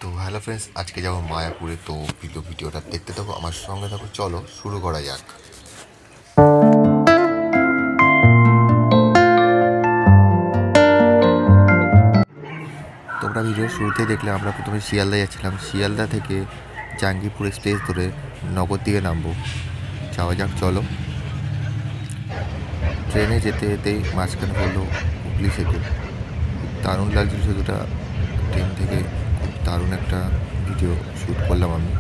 তো hello friends, আজকে যাবো মায়াপুরে। তো ভিডিওটা দেখতে থাকো, আমার সঙ্গে থাকো। চলো শুরু করা যাক। তোমরা ভিডিওর শুরুতেই দেখলে আমরা প্রথমে শিয়ালদা যাচ্ছিলাম। শিয়ালদা থেকে জাঙ্গিপুর এক্সপ্রেস ধরে নগরদ্বীপে নামবো। যাওয়া যাক, চলো। ট্রেনে যেতে যেতেই মাঝখানে পড়লো হুগলি সেতু। দারুণ লাগছিল সেতুটা। ট্রেন থেকে খুব দারুণ একটা ভিডিও শ্যুট করলাম আমি।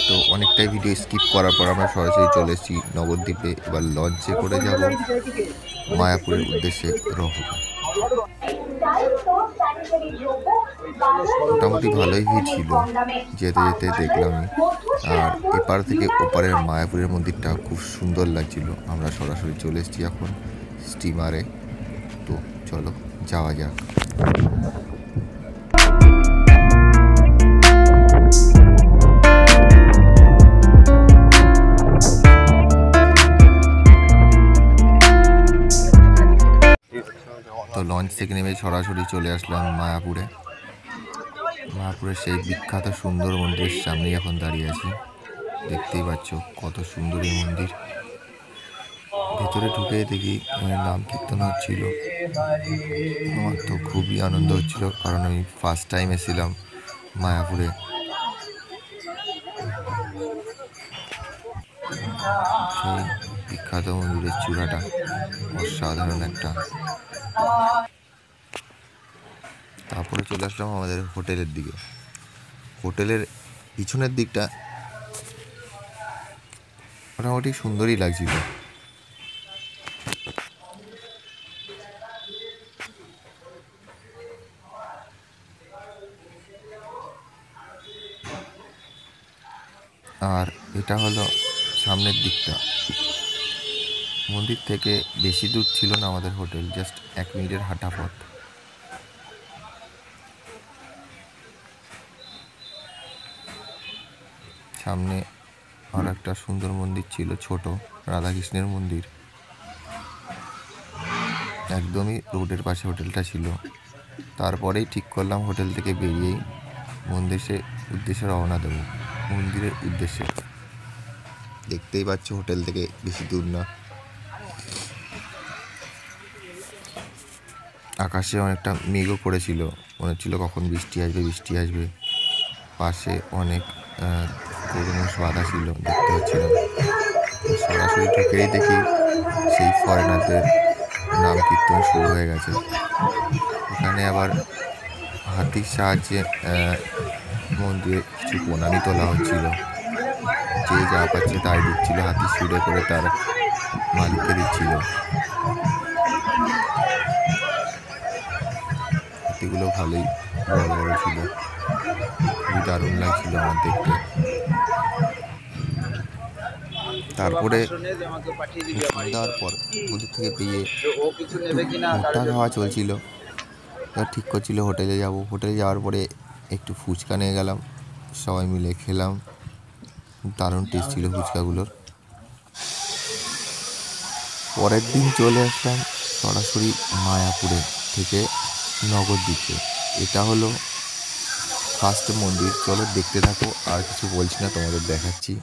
তো অনেকটাই ভিডিও স্কিপ করার পর আমরা সরাসরি চলে এসেছি নবদ্বীপে। এবার লঞ্চে করে যাব মায়াপুরের উদ্দেশ্যে রওনা। মোটামুটি ভালোই ভিড় ছিল, যেতে যেতে দেখলাম। আর এপার থেকে ওপারের মায়াপুরের মন্দিরটা খুব সুন্দর লাগছিল। আমরা সরাসরি চলে এসেছি এখন স্টিমারে। তো চলো যাওয়া যাক। তো লঞ্চ থেকে নেমে সরাসরি চলে আসলাম মায়াপুরে। মায়াপুরের সেই বিখ্যাত সুন্দর মন্দিরের সামনেই এখন দাঁড়িয়ে আছি। দেখতেই পাচ্ছ কত সুন্দর এই মন্দির। ভেতরে ঢুকে দেখি নাম কীর্তন হচ্ছিল। আমার তো খুবই আনন্দ হচ্ছিল, কারণ আমি ফার্স্ট টাইম এসেছিলাম মায়াপুরে। সেই বিখ্যাত মন্দিরের চূড়াটা অসাধারণ একটা। তারপরে চলে আসলাম আমাদের হোটেলের দিকে। হোটেলের পিছনের দিকটা মোটামুটি সুন্দরই লাগছিল। আর এটা হলো সামনের দিকটা। মন্দির থেকে বেশি দূর ছিল না আমাদের হোটেল, জাস্ট 1 মিনিটের হাঁটা পথ। সামনে আর একটা সুন্দর মন্দির ছিল, ছোট রাধাকৃষ্ণের মন্দির। একদমই রোডের পাশে হোটেলটা ছিল। তারপরেই ঠিক করলাম হোটেল থেকে বেরিয়েই উদ্দেশ্যে রওনা দেবো, মন্দিরের উদ্দেশ্যে। দেখতেই পাচ্ছ হোটেল থেকে বেশি দূর না। আকাশে অনেকটা মেঘও পড়েছিল, মনে হচ্ছিল কখন বৃষ্টি আসবে। পাশে অনেক গরু-মোষ বাঁধা ছিল, দেখতে পাচ্ছিলাম। সরাসরি ঢুকেই দেখি সেই ফরেনারদের নাম কীর্তন শুরু হয়ে গেছে। এখানে আবার হাতির সাহায্যে মন্দিরে কিছু প্রণামী তোলা হচ্ছিল। যে যা পাচ্ছে তাই দিচ্ছিল, হাতি সুরে করে তার মালিককে দিচ্ছিল। হাতিগুলো ভালোই বড় বড় ছিল, খুবই দারুণ লাগছিল আমার দেখতে। তারপরে সন্ধ্যার পর পুজো থেকে পেয়ে ভুট্টা খাওয়া চলছিল। এবার ঠিক করছিল হোটেলে যাব। হোটেলে যাওয়ার পরে একটু ফুচকা নিয়ে গেলাম, সবাই মিলে খেলাম। দারুণ টেস্ট ছিল ফুচকাগুলোর। পরের দিন চলে আসলাম সরাসরি মায়াপুরে থেকে নগরদ্বীপে। এটা হলো ফার্স্ট মন্দির। চলো দেখতে থাকো, আর কিছু বলছি না, তোমাদের দেখাচ্ছি।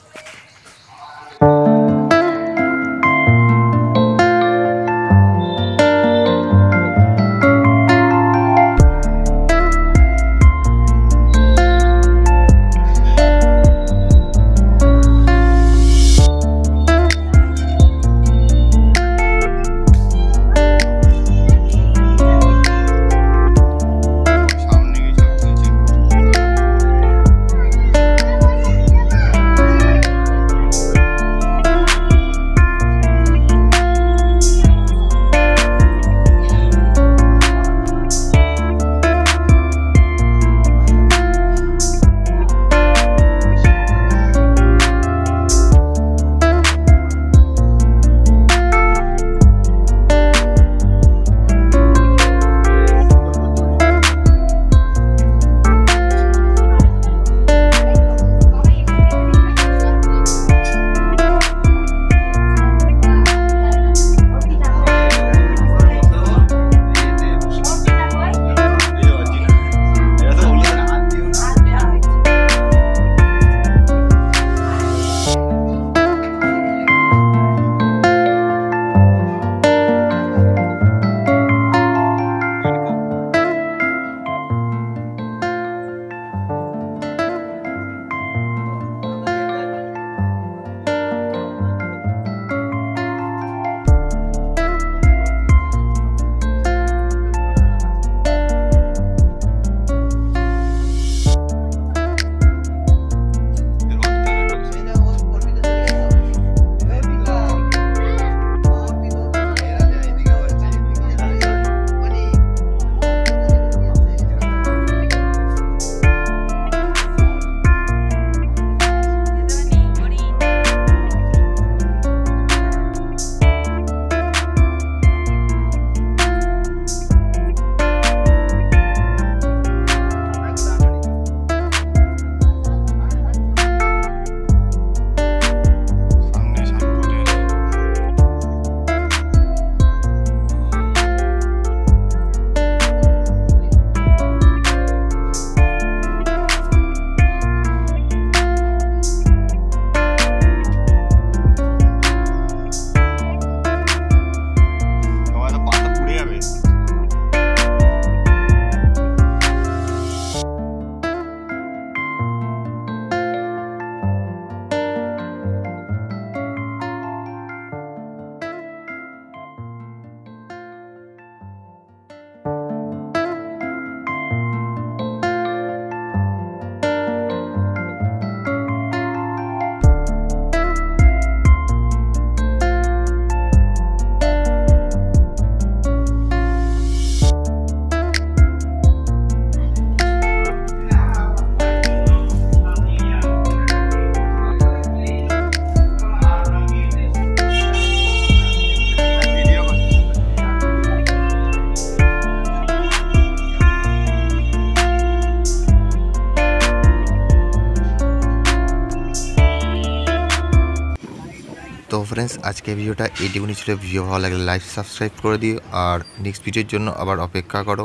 তো ফ্রেন্ডস, আজকে ভিডিওটা এইটুকুনি ছিল। ভিডিও ভালো লাগলে লাইক সাবস্ক্রাইব করে দিও, আর নেক্সট ভিডিওর জন্য আবার অপেক্ষা করো।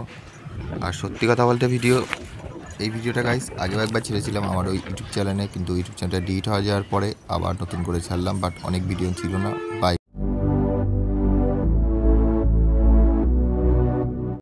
আর সত্যি কথা বলতে এই ভিডিওটা গাইস আগেও একবার ছেড়েছিলাম আমার ওই ইউটিউব চ্যানেলে, কিন্তু ইউটিউব চ্যানেলটা ডিলিট হয়ে যাওয়ার পরে আবার নতুন করে ছাড়লাম, বাট অনেক ভিডিও ছিল না। বাই।